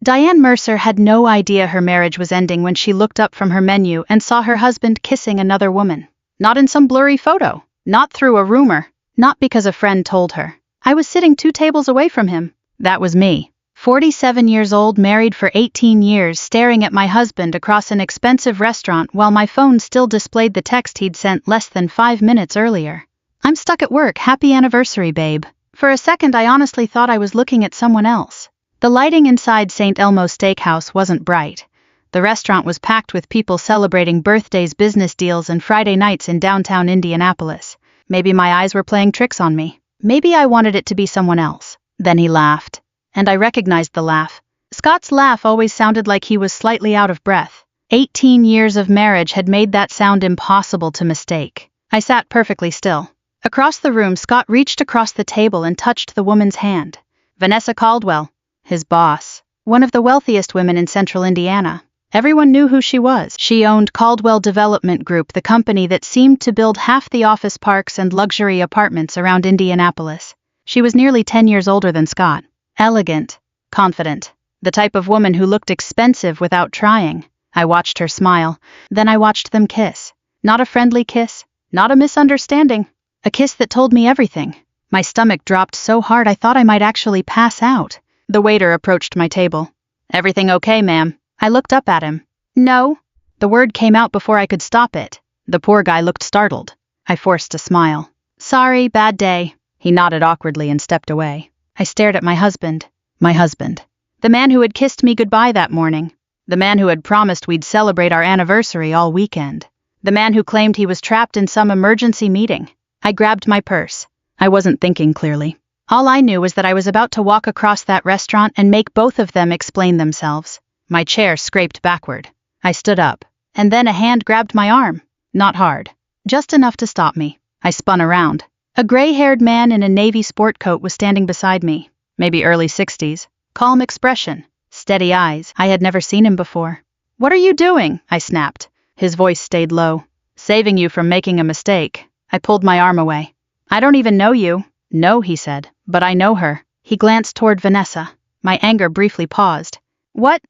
Diane Mercer had no idea her marriage was ending when she looked up from her menu and saw her husband kissing another woman. Not in some blurry photo, not through a rumor, not because a friend told her. I was sitting 2 tables away from him. That was me. 47 years old, married for 18 years, staring at my husband across an expensive restaurant while my phone still displayed the text he'd sent less than 5 minutes earlier. "I'm stuck at work, happy anniversary, babe." For a second I honestly thought I was looking at someone else. The lighting inside St. Elmo Steakhouse wasn't bright. The restaurant was packed with people celebrating birthdays, business deals, and Friday nights in downtown Indianapolis. Maybe my eyes were playing tricks on me. Maybe I wanted it to be someone else. Then he laughed. And I recognized the laugh. Scott's laugh always sounded like he was slightly out of breath. 18 years of marriage had made that sound impossible to mistake. I sat perfectly still. Across the room, Scott reached across the table and touched the woman's hand. Vanessa Caldwell, his boss. One of the wealthiest women in central Indiana. Everyone knew who she was. She owned Caldwell Development Group, the company that seemed to build half the office parks and luxury apartments around Indianapolis. She was nearly 10 years older than Scott. Elegant, confident, the type of woman who looked expensive without trying. I watched her smile, then I watched them kiss. Not a friendly kiss, not a misunderstanding. A kiss that told me everything. My stomach dropped so hard I thought I might actually pass out. The waiter approached my table. "Everything okay, ma'am?" I looked up at him. "No." The word came out before I could stop it. The poor guy looked startled. I forced a smile. "Sorry, bad day." He nodded awkwardly and stepped away. I stared at my husband. My husband. The man who had kissed me goodbye that morning. The man who had promised we'd celebrate our anniversary all weekend. The man who claimed he was trapped in some emergency meeting. I grabbed my purse. I wasn't thinking clearly. All I knew was that I was about to walk across that restaurant and make both of them explain themselves. My chair scraped backward. I stood up. And then a hand grabbed my arm. Not hard. Just enough to stop me. I spun around. A gray-haired man in a navy sport coat was standing beside me. Maybe early 60s. Calm expression. Steady eyes. I had never seen him before. "What are you doing?" I snapped. His voice stayed low. "Saving you from making a mistake." I pulled my arm away. "I don't even know you." "No," he said, "but I know her." He glanced toward Vanessa. My anger briefly paused. "What?"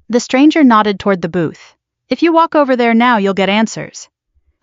The stranger nodded toward the booth. "If you walk over there now, you'll get answers."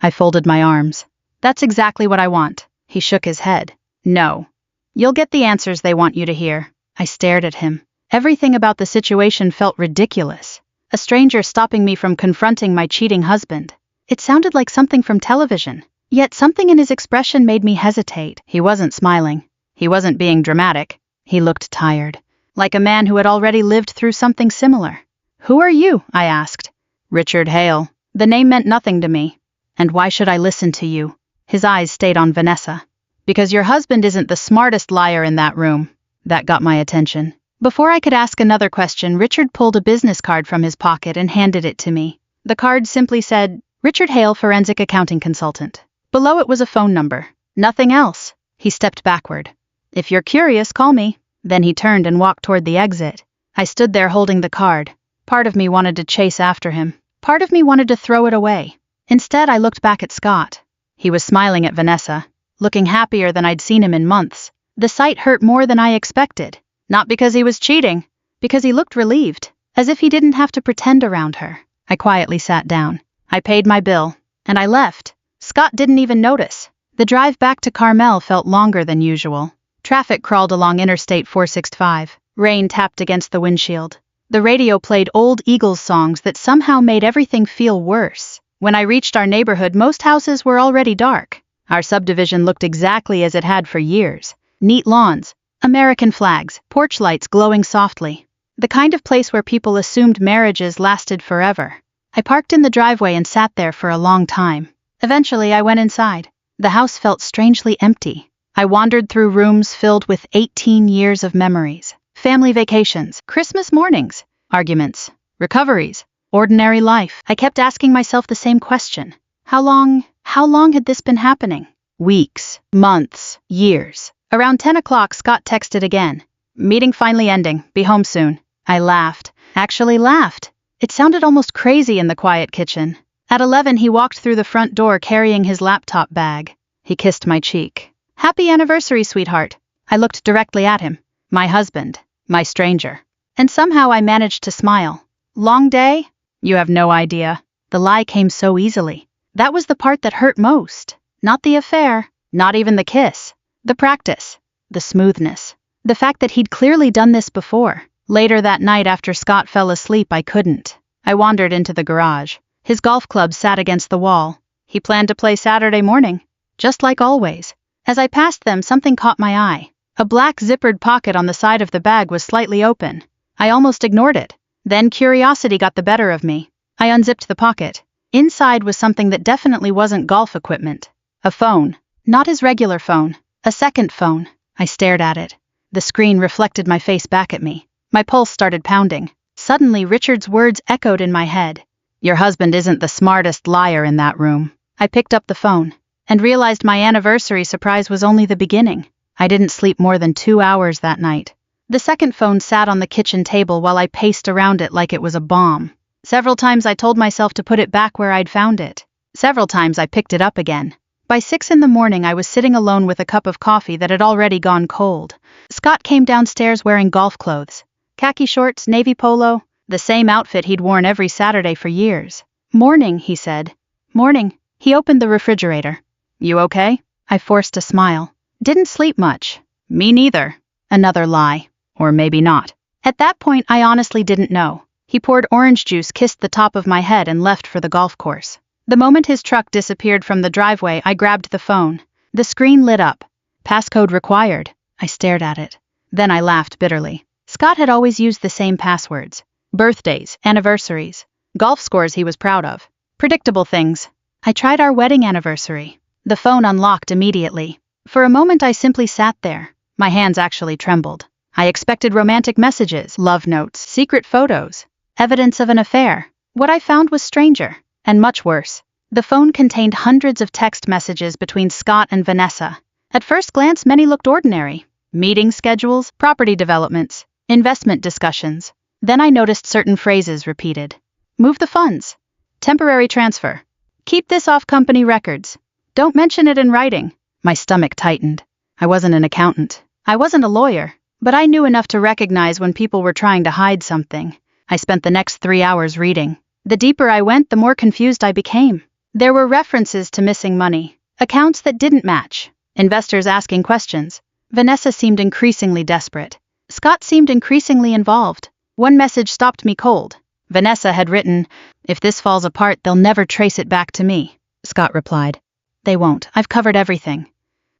I folded my arms. "That's exactly what I want." He shook his head. "No. You'll get the answers they want you to hear." I stared at him. Everything about the situation felt ridiculous. A stranger stopping me from confronting my cheating husband. It sounded like something from television. Yet something in his expression made me hesitate. He wasn't smiling. He wasn't being dramatic. He looked tired. Like a man who had already lived through something similar. "Who are you?" I asked. "Richard Hale." The name meant nothing to me. "And why should I listen to you?" His eyes stayed on Vanessa. "Because your husband isn't the smartest liar in that room." That got my attention. Before I could ask another question, Richard pulled a business card from his pocket and handed it to me. The card simply said, "Richard Hale, Forensic Accounting Consultant." Below it was a phone number. Nothing else. He stepped backward. "If you're curious, call me." Then he turned and walked toward the exit. I stood there holding the card. Part of me wanted to chase after him. Part of me wanted to throw it away. Instead, I looked back at Scott. He was smiling at Vanessa, looking happier than I'd seen him in months. The sight hurt more than I expected. Not because he was cheating, because he looked relieved, as if he didn't have to pretend around her. I quietly sat down. I paid my bill, and I left. Scott didn't even notice. The drive back to Carmel felt longer than usual. Traffic crawled along Interstate 465. Rain tapped against the windshield. The radio played old Eagles songs that somehow made everything feel worse. When I reached our neighborhood, most houses were already dark. Our subdivision looked exactly as it had for years. Neat lawns, American flags, porch lights glowing softly. The kind of place where people assumed marriages lasted forever. I parked in the driveway and sat there for a long time. Eventually, I went inside. The house felt strangely empty. I wandered through rooms filled with 18 years of memories. Family vacations, Christmas mornings, arguments, recoveries, ordinary life. I kept asking myself the same question. How long had this been happening? Weeks, months, years. Around 10 o'clock, Scott texted again. "Meeting finally ending. Be home soon." I laughed. Actually laughed. It sounded almost crazy in the quiet kitchen. At 11, he walked through the front door carrying his laptop bag. He kissed my cheek. "Happy anniversary, sweetheart." I looked directly at him. My husband. My stranger. And somehow I managed to smile. Long day? You have no idea. The lie came so easily. That was the part that hurt most. Not the affair, not even the kiss. The practice. The smoothness. The fact that he'd clearly done this before. Later that night after Scott fell asleep, I couldn't. I wandered into the garage. His golf club sat against the wall. He planned to play Saturday morning. Just like always. As I passed them, something caught my eye. A black zippered pocket on the side of the bag was slightly open. I almost ignored it. Then curiosity got the better of me. I unzipped the pocket. Inside was something that definitely wasn't golf equipment. A phone. Not his regular phone. A second phone. I stared at it. The screen reflected my face back at me. My pulse started pounding. Suddenly, Richard's words echoed in my head. Your husband isn't the smartest liar in that room. I picked up the phone and realized my anniversary surprise was only the beginning. I didn't sleep more than 2 hours that night. The second phone sat on the kitchen table while I paced around it like it was a bomb. Several times I told myself to put it back where I'd found it. Several times I picked it up again. By 6 in the morning, I was sitting alone with a cup of coffee that had already gone cold. Scott came downstairs wearing golf clothes. Khaki shorts, navy polo, the same outfit he'd worn every Saturday for years. Morning, he said. Morning. He opened the refrigerator. You okay? I forced a smile. Didn't sleep much. Me neither. Another lie. Or maybe not. At that point, I honestly didn't know. He poured orange juice, kissed the top of my head, and left for the golf course. The moment his truck disappeared from the driveway, I grabbed the phone. The screen lit up. Passcode required. I stared at it. Then I laughed bitterly. Scott had always used the same passwords. Birthdays, anniversaries, golf scores he was proud of. Predictable things. I tried our wedding anniversary. The phone unlocked immediately. For a moment I simply sat there. My hands actually trembled. I expected romantic messages, love notes, secret photos, evidence of an affair. What I found was stranger, and much worse. The phone contained hundreds of text messages between Scott and Vanessa. At first glance, many looked ordinary. Meeting schedules, property developments, investment discussions. Then I noticed certain phrases repeated. Move the funds. Temporary transfer. Keep this off company records. Don't mention it in writing. My stomach tightened. I wasn't an accountant. I wasn't a lawyer. But I knew enough to recognize when people were trying to hide something. I spent the next 3 hours reading. The deeper I went, the more confused I became. There were references to missing money, accounts that didn't match, investors asking questions. Vanessa seemed increasingly desperate. Scott seemed increasingly involved. One message stopped me cold. Vanessa had written, "If this falls apart, they'll never trace it back to me." Scott replied, "They won't. I've covered everything."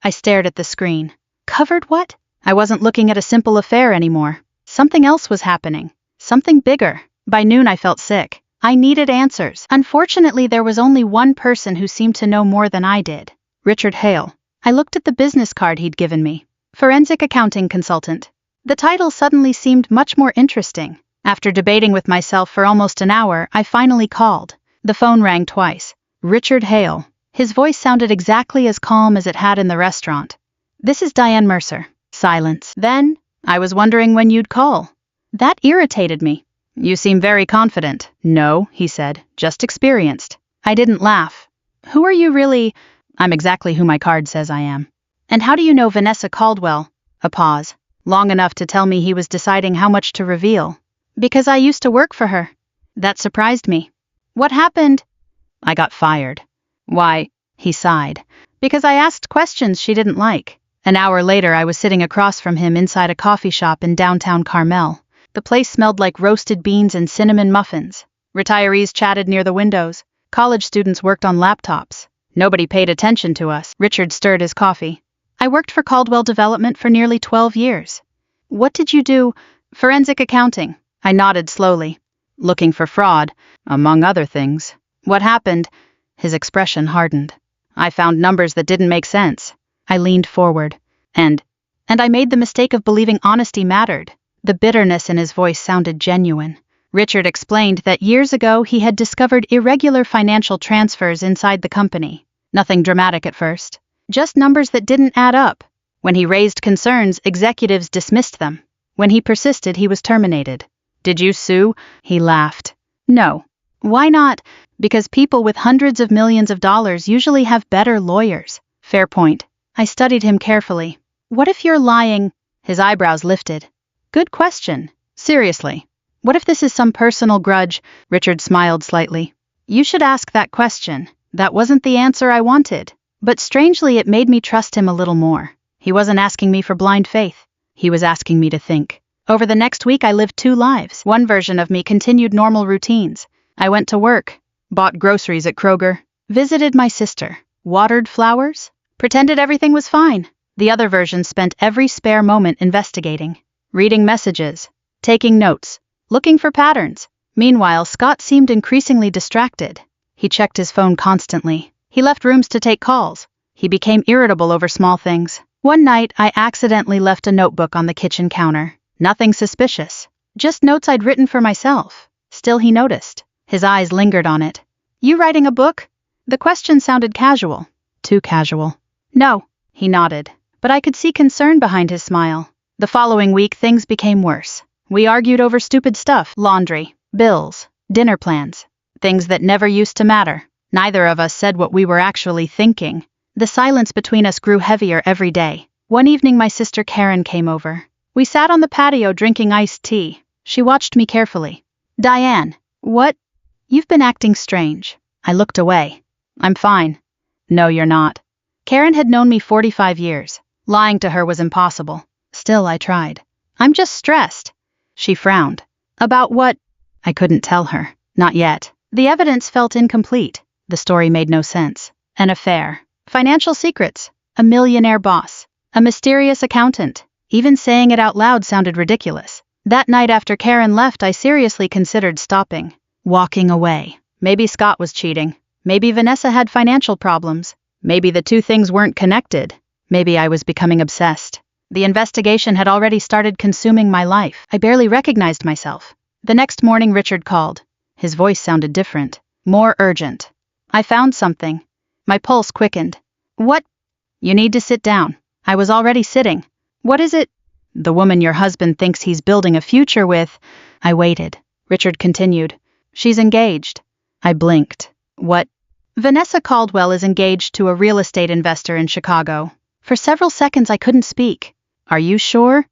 I stared at the screen. Covered what? I wasn't looking at a simple affair anymore. Something else was happening. Something bigger. By noon I felt sick. I needed answers. Unfortunately, there was only one person who seemed to know more than I did. Richard Hale. I looked at the business card he'd given me. Forensic accounting consultant. The title suddenly seemed much more interesting. After debating with myself for almost an hour, I finally called. The phone rang twice. Richard Hale. His voice sounded exactly as calm as it had in the restaurant. "This is Diane Mercer." Silence. "Then, I was wondering when you'd call." That irritated me. "You seem very confident." "No," he said, "just experienced." I didn't laugh. "Who are you really?" "I'm exactly who my card says I am." "And how do you know Vanessa Caldwell?" A pause. Long enough to tell me he was deciding how much to reveal. "Because I used to work for her." That surprised me. "What happened?" "I got fired." "Why?" He sighed. "Because I asked questions she didn't like." An hour later, I was sitting across from him inside a coffee shop in downtown Carmel. The place smelled like roasted beans and cinnamon muffins. Retirees chatted near the windows. College students worked on laptops. Nobody paid attention to us. Richard stirred his coffee. "I worked for Caldwell Development for nearly 12 years. "What did you do?" "Forensic accounting." I nodded slowly. "Looking for fraud, among other things." "What happened?" His expression hardened. "I found numbers that didn't make sense." I leaned forward. And I made the mistake of believing honesty mattered." The bitterness in his voice sounded genuine. Richard explained that years ago he had discovered irregular financial transfers inside the company. Nothing dramatic at first. Just numbers that didn't add up. When he raised concerns, executives dismissed them. When he persisted, he was terminated. "Did you sue?" He laughed. "No." "Why not?" "Because people with hundreds of millions of dollars usually have better lawyers." "Fair point." I studied him carefully. "What if you're lying?" His eyebrows lifted. "Good question. Seriously. What if this is some personal grudge? Richard smiled slightly. You should ask that question. That wasn't the answer I wanted. But strangely, it made me trust him a little more. He wasn't asking me for blind faith. He was asking me to think. Over the next week, I lived 2 lives. One version of me continued normal routines. I went to work, bought groceries at Kroger, visited my sister, watered flowers, pretended everything was fine. The other version spent every spare moment investigating, reading messages, taking notes, looking for patterns. Meanwhile, Scott seemed increasingly distracted. He checked his phone constantly. He left rooms to take calls. He became irritable over small things. One night, I accidentally left a notebook on the kitchen counter. Nothing suspicious. Just notes I'd written for myself. Still, he noticed. His eyes lingered on it. You writing a book? The question sounded casual. Too casual. No, he nodded. But I could see concern behind his smile. The following week, things became worse. We argued over stupid stuff, laundry, bills, dinner plans, things that never used to matter. Neither of us said what we were actually thinking. The silence between us grew heavier every day. One evening, my sister Karen came over. We sat on the patio drinking iced tea. She watched me carefully. Diane, what? You've been acting strange. I looked away. I'm fine. No, you're not. Karen had known me 45 years. Lying to her was impossible. Still, I tried. I'm just stressed. She frowned. About what? I couldn't tell her. Not yet. The evidence felt incomplete. The story made no sense. An affair. Financial secrets. A millionaire boss. A mysterious accountant. Even saying it out loud sounded ridiculous. That night after Karen left, I seriously considered stopping. Walking away. Maybe Scott was cheating. Maybe Vanessa had financial problems. Maybe the two things weren't connected. Maybe I was becoming obsessed. The investigation had already started consuming my life. I barely recognized myself. The next morning, Richard called. His voice sounded different. More urgent. I found something. My pulse quickened. What? You need to sit down. I was already sitting. What is it? The woman your husband thinks he's building a future with. I waited. Richard continued. She's engaged. I blinked. What? Vanessa Caldwell is engaged to a real estate investor in Chicago. For several seconds I couldn't speak. Are you sure?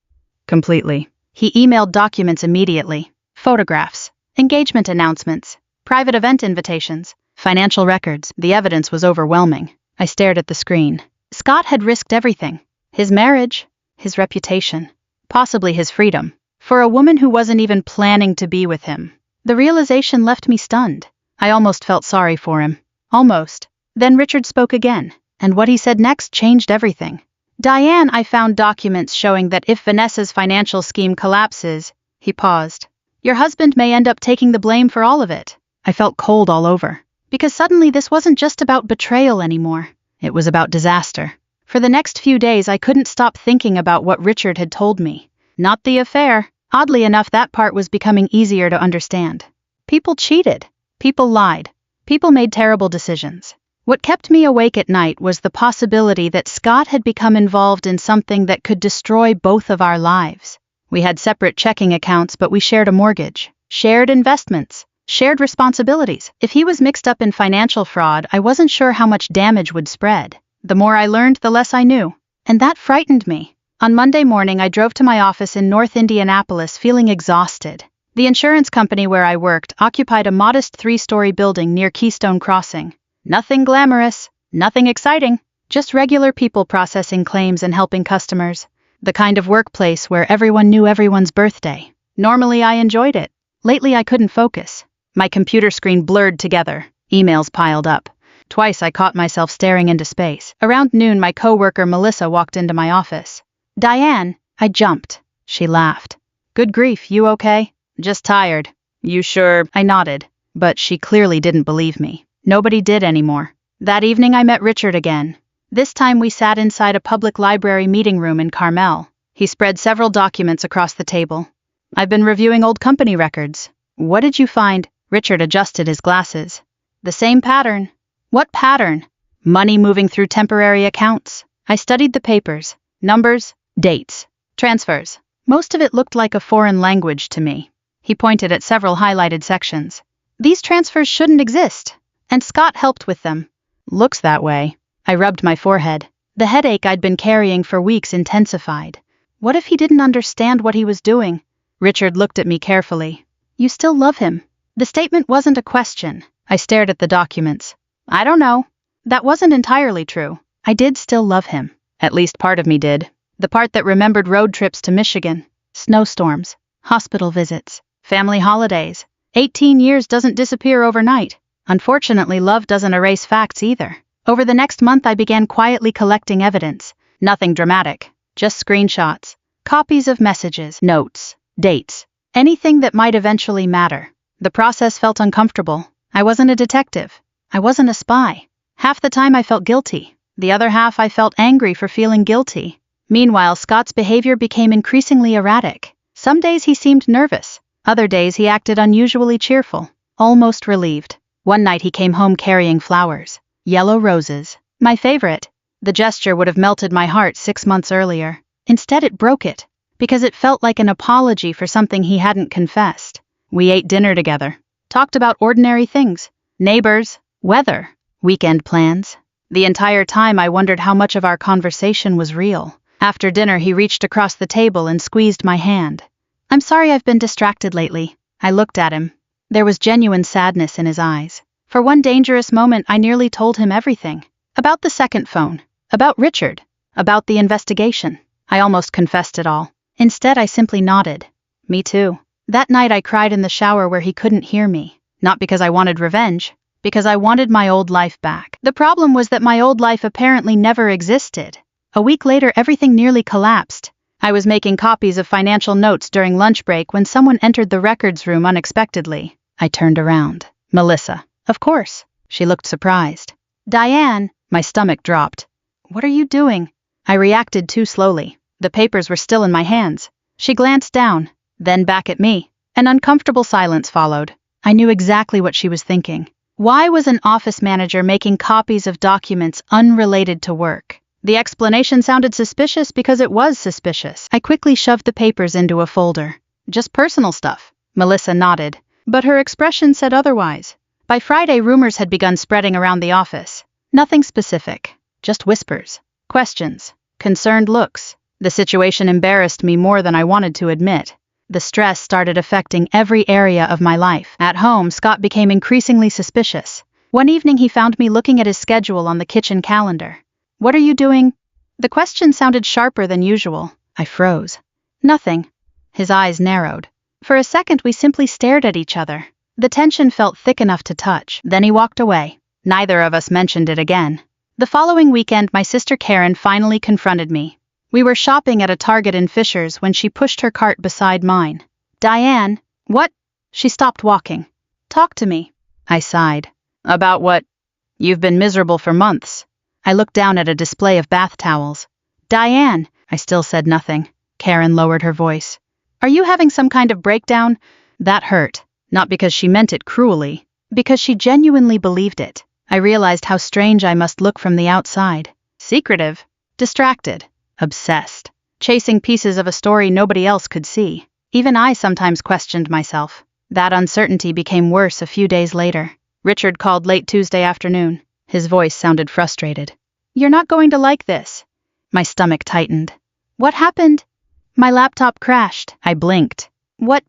Completely. He emailed documents immediately. Photographs, engagement announcements, private event invitations, financial records. The evidence was overwhelming. I stared at the screen. Scott had risked everything. His marriage, his reputation, possibly his freedom, for a woman who wasn't even planning to be with him. The realization left me stunned. I almost felt sorry for him. Almost. Then Richard spoke again, and what he said next changed everything. Diane, I found documents showing that if Vanessa's financial scheme collapses, he paused. Your husband may end up taking the blame for all of it. I felt cold all over. Because suddenly this wasn't just about betrayal anymore. It was about disaster. For the next few days, I couldn't stop thinking about what Richard had told me. Not the affair. Oddly enough, that part was becoming easier to understand. People cheated. People lied. People made terrible decisions. What kept me awake at night was the possibility that Scott had become involved in something that could destroy both of our lives. We had separate checking accounts, but we shared a mortgage, shared investments, shared responsibilities. If he was mixed up in financial fraud, I wasn't sure how much damage would spread. The more I learned, the less I knew. And that frightened me. On Monday morning, I drove to my office in North Indianapolis feeling exhausted. The insurance company where I worked occupied a modest 3-story building near Keystone Crossing. Nothing glamorous, nothing exciting, just regular people processing claims and helping customers. The kind of workplace where everyone knew everyone's birthday. Normally I enjoyed it. Lately I couldn't focus. My computer screen blurred together. Emails piled up. Twice I caught myself staring into space. Around noon, my coworker Melissa walked into my office. Diane, I jumped. She laughed. Good grief, you okay? Just tired. You sure? I nodded. But she clearly didn't believe me. Nobody did anymore. That evening I met Richard again. This time we sat inside a public library meeting room in Carmel. He spread several documents across the table. I've been reviewing old company records. What did you find? Richard adjusted his glasses. The same pattern. What pattern? Money moving through temporary accounts. I studied the papers. Numbers, dates, transfers. Most of it looked like a foreign language to me. He pointed at several highlighted sections. These transfers shouldn't exist. And Scott helped with them. Looks that way. I rubbed my forehead. The headache I'd been carrying for weeks intensified. What if he didn't understand what he was doing? Richard looked at me carefully. You still love him? The statement wasn't a question. I stared at the documents. I don't know. That wasn't entirely true. I did still love him. At least part of me did. The part that remembered road trips to Michigan, snowstorms, hospital visits, family holidays. 18 years doesn't disappear overnight. Unfortunately, love doesn't erase facts either. Over the next month, I began quietly collecting evidence. Nothing dramatic, just screenshots, copies of messages, notes, dates, anything that might eventually matter. The process felt uncomfortable. I wasn't a detective. I wasn't a spy. Half the time I felt guilty. The other half I felt angry for feeling guilty. Meanwhile, Scott's behavior became increasingly erratic. Some days he seemed nervous. Other days he acted unusually cheerful, almost relieved. One night he came home carrying flowers. Yellow roses. My favorite. The gesture would have melted my heart 6 months earlier. Instead it broke it, because it felt like an apology for something he hadn't confessed. We ate dinner together. Talked about ordinary things. Neighbors, weather, weekend plans. The entire time I wondered how much of our conversation was real. After dinner he reached across the table and squeezed my hand. I'm sorry I've been distracted lately. I looked at him. There was genuine sadness in his eyes. For one dangerous moment I nearly told him everything. About the second phone. About Richard. About the investigation. I almost confessed it all. Instead I simply nodded. Me too. That night I cried in the shower where he couldn't hear me. Not because I wanted revenge. Because I wanted my old life back. The problem was that my old life apparently never existed. A week later everything nearly collapsed. I was making copies of financial notes during lunch break when someone entered the records room unexpectedly. I turned around. Melissa. Of course. She looked surprised. Diane. My stomach dropped. What are you doing? I reacted too slowly. The papers were still in my hands. She glanced down, then back at me. An uncomfortable silence followed. I knew exactly what she was thinking. Why was an office manager making copies of documents unrelated to work? The explanation sounded suspicious because it was suspicious. I quickly shoved the papers into a folder. Just personal stuff. Melissa nodded, but her expression said otherwise. By Friday, rumors had begun spreading around the office. Nothing specific, just whispers, questions, concerned looks. The situation embarrassed me more than I wanted to admit. The stress started affecting every area of my life. At home, Scott became increasingly suspicious. One evening he found me looking at his schedule on the kitchen calendar. What are you doing? The question sounded sharper than usual. I froze. Nothing. His eyes narrowed. For a second we simply stared at each other. The tension felt thick enough to touch. Then he walked away. Neither of us mentioned it again. The following weekend my sister Karen finally confronted me. We were shopping at a Target in Fishers when she pushed her cart beside mine. Diane, what? She stopped walking. Talk to me. I sighed. About what? You've been miserable for months. I looked down at a display of bath towels. Diane, I still said nothing. Karen lowered her voice. Are you having some kind of breakdown? That hurt. Not because she meant it cruelly. Because she genuinely believed it. I realized how strange I must look from the outside. Secretive. Distracted. Obsessed. Chasing pieces of a story nobody else could see. Even I sometimes questioned myself. That uncertainty became worse a few days later. Richard called late Tuesday afternoon. His voice sounded frustrated. You're not going to like this. My stomach tightened. What happened? My laptop crashed. I blinked. What?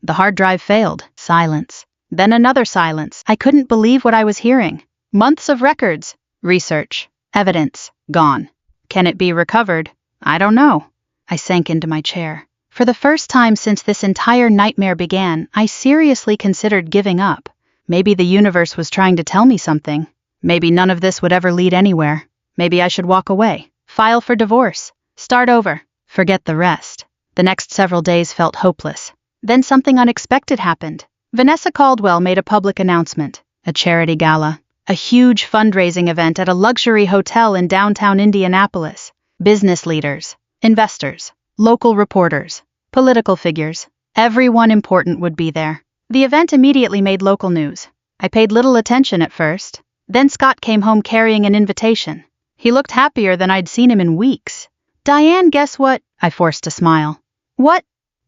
The hard drive failed. Silence. Then another silence. I couldn't believe what I was hearing. Months of records. Research. Evidence. Gone. Can it be recovered? I don't know. I sank into my chair. For the first time since this entire nightmare began, I seriously considered giving up. Maybe the universe was trying to tell me something. Maybe none of this would ever lead anywhere. Maybe I should walk away. File for divorce. Start over. Forget the rest. The next several days felt hopeless. Then something unexpected happened. Vanessa Caldwell made a public announcement. A charity gala. A huge fundraising event at a luxury hotel in downtown Indianapolis. Business leaders, investors, local reporters, political figures. Everyone important would be there. The event immediately made local news. I paid little attention at first. Then Scott came home carrying an invitation. He looked happier than I'd seen him in weeks. Diane, guess what? I forced a smile. What?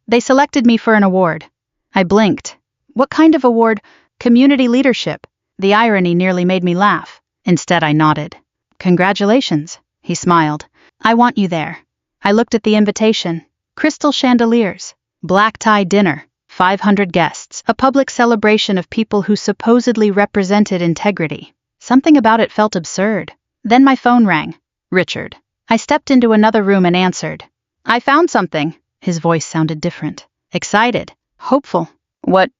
They selected me for an award. I blinked. What kind of award? Community leadership. The irony nearly made me laugh. Instead, I nodded. Congratulations, he smiled. I want you there. I looked at the invitation. Crystal chandeliers. Black tie dinner, 500 guests, a public celebration of people who supposedly represented integrity. Something about it felt absurd. Then my phone rang. Richard. I stepped into another room and answered. I found something. His voice sounded different. Excited. Hopeful. What?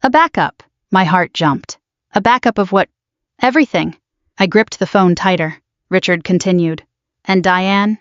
A backup. My heart jumped. A backup of what? Everything. I gripped the phone tighter. Richard continued. And Diane?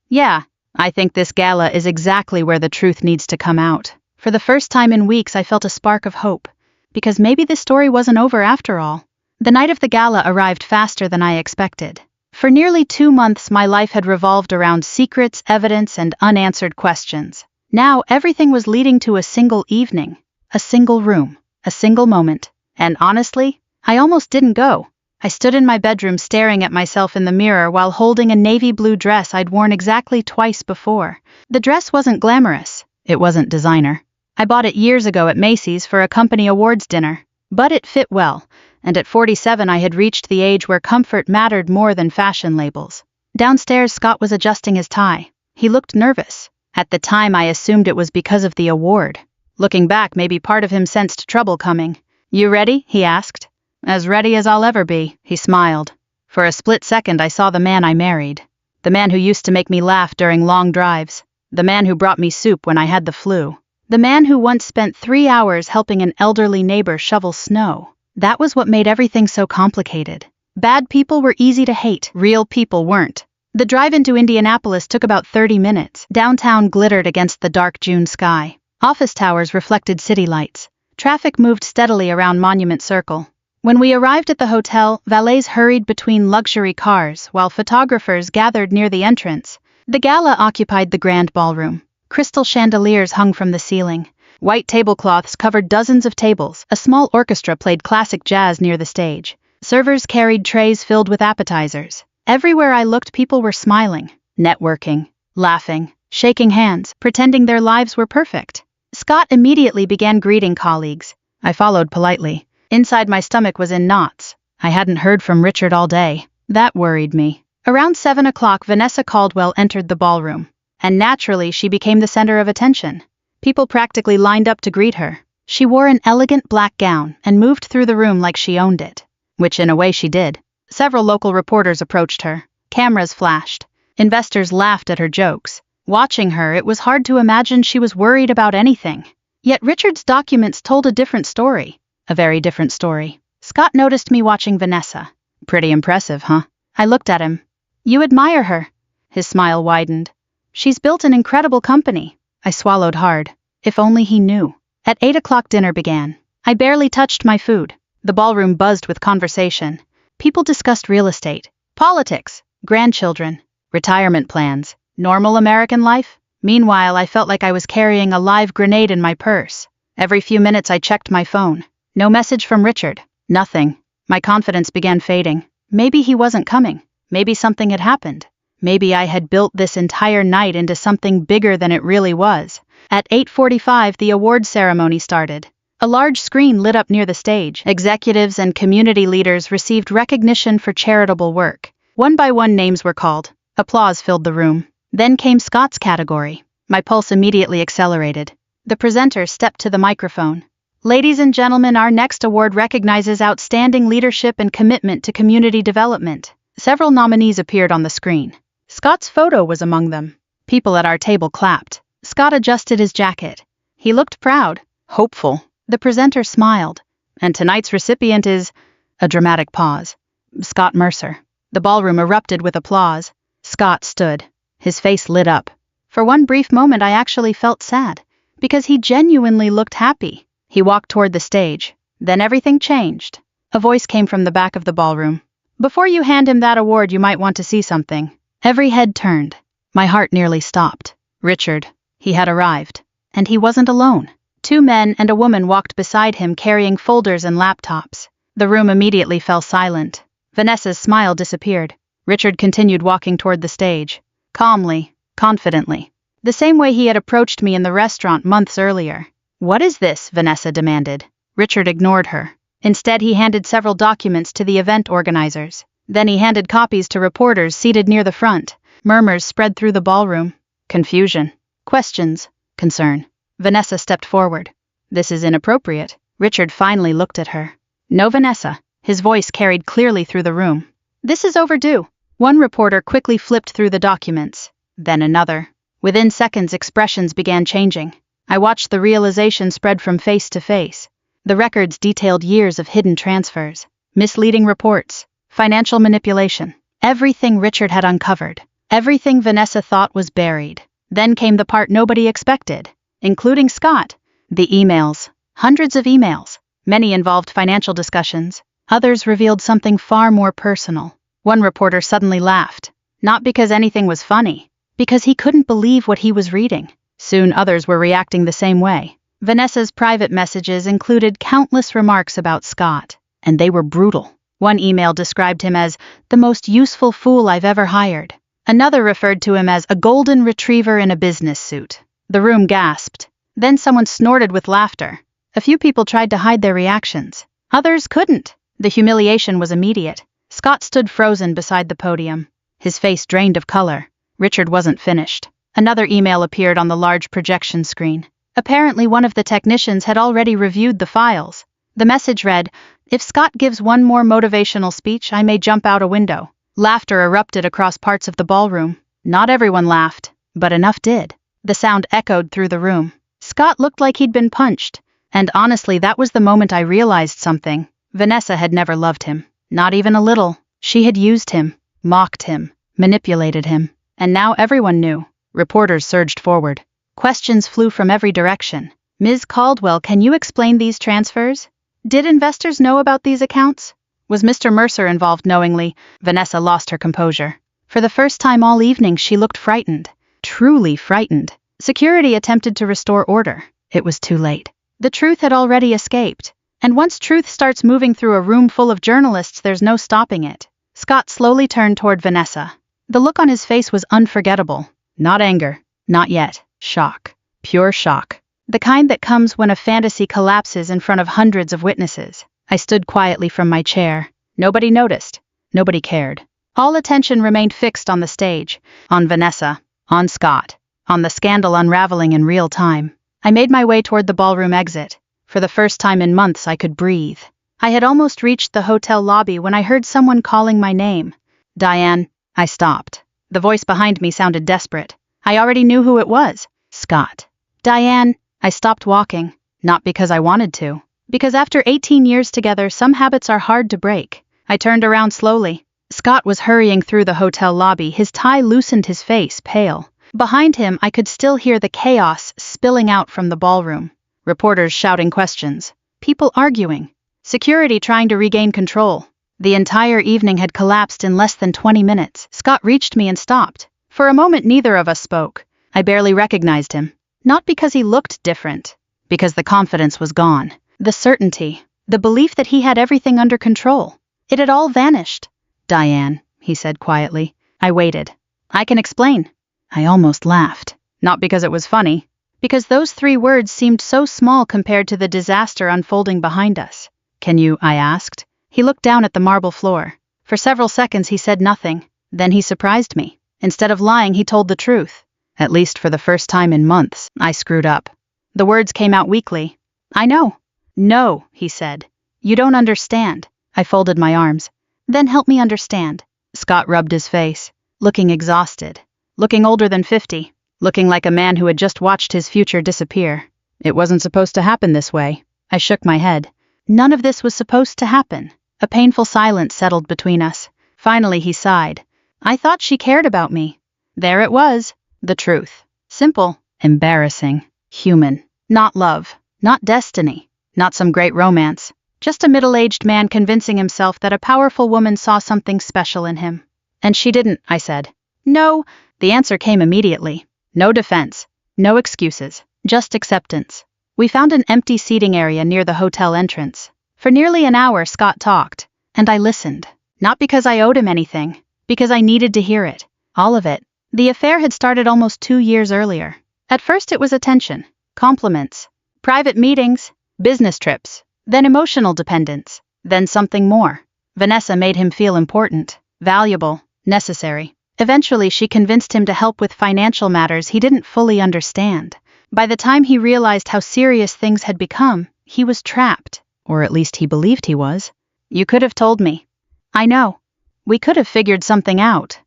Yeah, I think this gala is exactly where the truth needs to come out. For the first time in weeks I felt a spark of hope. Because maybe this story wasn't over after all. The night of the gala arrived faster than I expected. For nearly 2 months my life had revolved around secrets, evidence, and unanswered questions. Now everything was leading to a single evening. A single room. A single moment. And honestly, I almost didn't go. I stood in my bedroom staring at myself in the mirror while holding a navy blue dress I'd worn exactly twice before. The dress wasn't glamorous. It wasn't designer. I bought it years ago at Macy's for a company awards dinner. But it fit well, and at 47 I had reached the age where comfort mattered more than fashion labels. Downstairs, Scott was adjusting his tie. He looked nervous. At the time I assumed it was because of the award. Looking back, maybe part of him sensed trouble coming. You ready? He asked. As ready as I'll ever be, he smiled. For a split second I saw the man I married. The man who used to make me laugh during long drives. The man who brought me soup when I had the flu. The man who once spent 3 hours helping an elderly neighbor shovel snow. That was what made everything so complicated. Bad people were easy to hate, real people weren't. The drive into Indianapolis took about 30 minutes. Downtown glittered against the dark June sky. Office towers reflected city lights. Traffic moved steadily around Monument Circle. When we arrived at the hotel, valets hurried between luxury cars while photographers gathered near the entrance. The gala occupied the grand ballroom. Crystal chandeliers hung from the ceiling. White tablecloths covered dozens of tables. A small orchestra played classic jazz near the stage. Servers carried trays filled with appetizers. Everywhere I looked, people were smiling, networking, laughing, shaking hands, pretending their lives were perfect. Scott immediately began greeting colleagues. I followed politely. Inside my stomach was in knots. I hadn't heard from Richard all day. That worried me. Around 7 o'clock, Vanessa Caldwell entered the ballroom. And naturally, she became the center of attention. People practically lined up to greet her. She wore an elegant black gown and moved through the room like she owned it. Which in a way she did. Several local reporters approached her. Cameras flashed. Investors laughed at her jokes. Watching her, it was hard to imagine she was worried about anything. Yet Richard's documents told a different story. A very different story. Scott noticed me watching Vanessa. Pretty impressive, huh? I looked at him. You admire her. His smile widened. She's built an incredible company. I swallowed hard. If only he knew. At 8 o'clock dinner began. I barely touched my food. The ballroom buzzed with conversation. People discussed real estate, politics, grandchildren, retirement plans, normal American life. Meanwhile, I felt like I was carrying a live grenade in my purse. Every few minutes I checked my phone. No message from Richard. Nothing. My confidence began fading. Maybe he wasn't coming. Maybe something had happened. Maybe I had built this entire night into something bigger than it really was. At 8:45, the award ceremony started. A large screen lit up near the stage. Executives and community leaders received recognition for charitable work. One by one, names were called. Applause filled the room. Then came Scott's category. My pulse immediately accelerated. The presenter stepped to the microphone. Ladies and gentlemen, our next award recognizes outstanding leadership and commitment to community development. Several nominees appeared on the screen. Scott's photo was among them. People at our table clapped. Scott adjusted his jacket. He looked proud, hopeful. The presenter smiled. And tonight's recipient is... A dramatic pause. Scott Mercer. The ballroom erupted with applause. Scott stood. His face lit up. For one brief moment I actually felt sad. Because he genuinely looked happy. He walked toward the stage. Then everything changed. A voice came from the back of the ballroom. Before you hand him that award, you might want to see something. Every head turned. My heart nearly stopped. Richard. He had arrived. And he wasn't alone. 2 men and a woman walked beside him carrying folders and laptops. The room immediately fell silent. Vanessa's smile disappeared. Richard continued walking toward the stage. Calmly, confidently. The same way he had approached me in the restaurant months earlier. What is this? Vanessa demanded. Richard ignored her. Instead, he handed several documents to the event organizers. Then he handed copies to reporters seated near the front. Murmurs spread through the ballroom. Confusion. Questions. Concern. Vanessa stepped forward. This is inappropriate. Richard finally looked at her. No, Vanessa. His voice carried clearly through the room. This is overdue. One reporter quickly flipped through the documents. Then another. Within seconds, expressions began changing. I watched the realization spread from face to face. The records detailed years of hidden transfers, misleading reports, financial manipulation. Everything Richard had uncovered. Everything Vanessa thought was buried. Then came the part nobody expected, including Scott. The emails. Hundreds of emails. Many involved financial discussions. Others revealed something far more personal. One reporter suddenly laughed. Not because anything was funny. Because he couldn't believe what he was reading. Soon others were reacting the same way. Vanessa's private messages included countless remarks about Scott, and they were brutal. One email described him as the most useful fool I've ever hired. Another referred to him as a golden retriever in a business suit. The room gasped. Then someone snorted with laughter. A few people tried to hide their reactions. Others couldn't. The humiliation was immediate. Scott stood frozen beside the podium. His face drained of color. Richard wasn't finished. Another email appeared on the large projection screen. Apparently one of the technicians had already reviewed the files. The message read, "If Scott gives one more motivational speech, I may jump out a window." Laughter erupted across parts of the ballroom. Not everyone laughed, but enough did. The sound echoed through the room. Scott looked like he'd been punched. And honestly, that was the moment I realized something. Vanessa had never loved him. Not even a little. She had used him, mocked him, manipulated him. And now everyone knew. Reporters surged forward. Questions flew from every direction. Ms. Caldwell, can you explain these transfers? Did investors know about these accounts? Was Mr. Mercer involved knowingly? Vanessa lost her composure. For the first time all evening, she looked frightened. Truly frightened. Security attempted to restore order. It was too late. The truth had already escaped. And once truth starts moving through a room full of journalists, there's no stopping it. Scott slowly turned toward Vanessa. The look on his face was unforgettable. Not anger. Not yet. Shock. Pure shock. The kind that comes when a fantasy collapses in front of hundreds of witnesses. I stood quietly from my chair. Nobody noticed. Nobody cared. All attention remained fixed on the stage, on Vanessa, on Scott, on the scandal unraveling in real time. I made my way toward the ballroom exit. For the first time in months, I could breathe. I had almost reached the hotel lobby when I heard someone calling my name. Diane. I stopped. The voice behind me sounded desperate. I already knew who it was. Scott. Diane. I stopped walking. Not because I wanted to. Because after 18 years together, some habits are hard to break. I turned around slowly. Scott was hurrying through the hotel lobby, his tie loosened, his face pale. Behind him, I could still hear the chaos spilling out from the ballroom. Reporters shouting questions. People arguing. Security trying to regain control. The entire evening had collapsed in less than 20 minutes. Scott reached me and stopped. For a moment, neither of us spoke. I barely recognized him. Not because he looked different. Because the confidence was gone. The certainty. The belief that he had everything under control. It had all vanished. Diane, he said quietly. I waited. I can explain. I almost laughed. Not because it was funny. Because those 3 words seemed so small compared to the disaster unfolding behind us. Can you? I asked. He looked down at the marble floor. For several seconds he said nothing. Then he surprised me. Instead of lying, he told the truth. At least for the first time in months, I screwed up. The words came out weakly. I know. No, he said. You don't understand. I folded my arms. Then help me understand. Scott rubbed his face, looking exhausted, looking older than 50, looking like a man who had just watched his future disappear. It wasn't supposed to happen this way. I shook my head. None of this was supposed to happen. A painful silence settled between us. Finally he sighed. I thought she cared about me. There it was. The truth. Simple. Embarrassing. Human. Not love. Not destiny. Not some great romance. Just a middle-aged man convincing himself that a powerful woman saw something special in him. And she didn't, I said. No. The answer came immediately. No defense. No excuses. Just acceptance. We found an empty seating area near the hotel entrance. For nearly an hour, Scott talked. And I listened. Not because I owed him anything. Because I needed to hear it. All of it. The affair had started almost 2 years earlier. At first it was attention. Compliments. Private meetings. Business trips. Then emotional dependence. Then something more. Vanessa made him feel important. Valuable. Necessary. Eventually she convinced him to help with financial matters he didn't fully understand. By the time he realized how serious things had become, he was trapped. Or at least he believed he was. You could have told me. I know. We could have figured something out.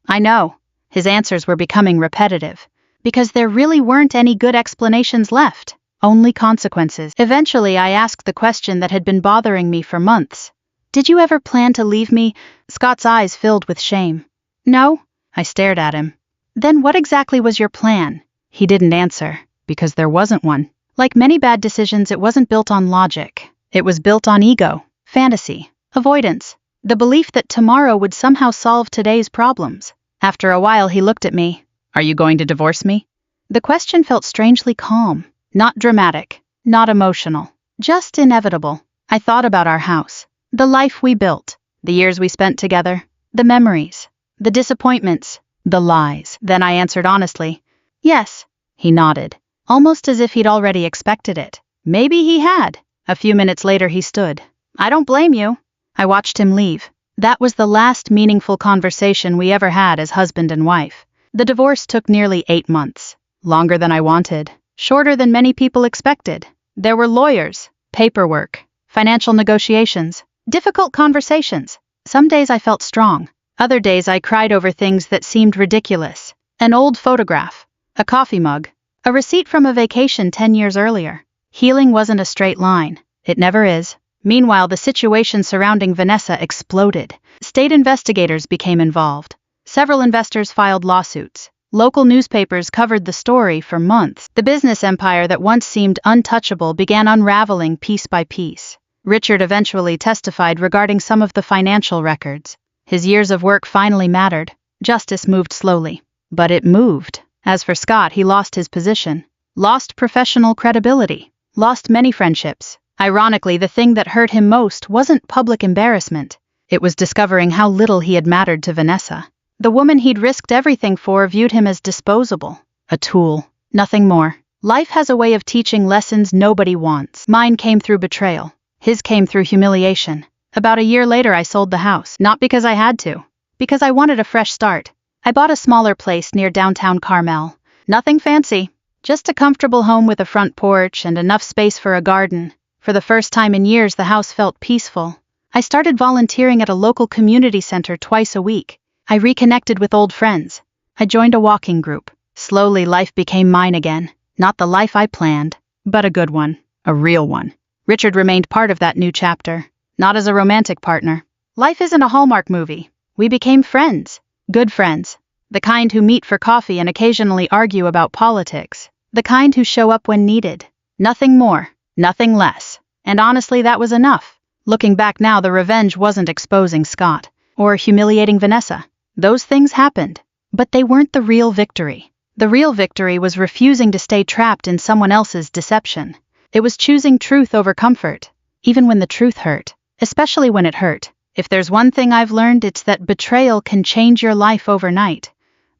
I know. His answers were becoming repetitive. Because there really weren't any good explanations left. Only consequences. Eventually, I asked the question that had been bothering me for months. Did you ever plan to leave me? Scott's eyes filled with shame. No. I stared at him. Then what exactly was your plan? He didn't answer, because there wasn't one. Like many bad decisions, it wasn't built on logic. It was built on ego, fantasy, avoidance, the belief that tomorrow would somehow solve today's problems. After a while, he looked at me. Are you going to divorce me? The question felt strangely calm, not dramatic, not emotional, just inevitable. I thought about our house, the life we built, the years we spent together, the memories, the disappointments, the lies. Then I answered honestly, yes. He nodded, almost as if he'd already expected it. Maybe he had. A few minutes later he stood. I don't blame you. I watched him leave. That was the last meaningful conversation we ever had as husband and wife. The divorce took nearly 8 months. Longer than I wanted. Shorter than many people expected. There were lawyers, paperwork, financial negotiations, difficult conversations. Some days I felt strong. Other days I cried over things that seemed ridiculous. An old photograph, a coffee mug, a receipt from a vacation 10 years earlier. Healing wasn't a straight line. It never is. Meanwhile, the situation surrounding Vanessa exploded. State investigators became involved. Several investors filed lawsuits. Local newspapers covered the story for months. The business empire that once seemed untouchable began unraveling piece by piece. Richard eventually testified regarding some of the financial records. His years of work finally mattered. Justice moved slowly. But it moved. As for Scott, he lost his position. Lost professional credibility. Lost many friendships. Ironically, the thing that hurt him most wasn't public embarrassment. It was discovering how little he had mattered to Vanessa. The woman he'd risked everything for viewed him as disposable. A tool. Nothing more. Life has a way of teaching lessons nobody wants. Mine came through betrayal. His came through humiliation. About a year later, I sold the house. Not because I had to. Because I wanted a fresh start. I bought a smaller place near downtown Carmel. Nothing fancy. Just a comfortable home with a front porch and enough space for a garden. For the first time in years, the house felt peaceful. I started volunteering at a local community center twice a week. I reconnected with old friends. I joined a walking group. Slowly, life became mine again. Not the life I planned, but a good one. A real one. Richard remained part of that new chapter. Not as a romantic partner. Life isn't a Hallmark movie. We became friends. Good friends. The kind who meet for coffee and occasionally argue about politics. The kind who show up when needed. Nothing more. Nothing less. And honestly, that was enough. Looking back now, the revenge wasn't exposing Scott. Or humiliating Vanessa. Those things happened. But they weren't the real victory. The real victory was refusing to stay trapped in someone else's deception. It was choosing truth over comfort. Even when the truth hurt. Especially when it hurt. If there's one thing I've learned, it's that betrayal can change your life overnight.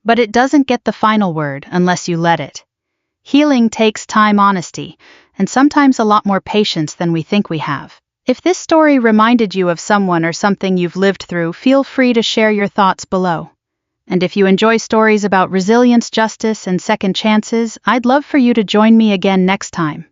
But it doesn't get the final word unless you let it. Healing takes time, honesty, and sometimes a lot more patience than we think we have. If this story reminded you of someone or something you've lived through, feel free to share your thoughts below. And if you enjoy stories about resilience, justice, and second chances, I'd love for you to join me again next time.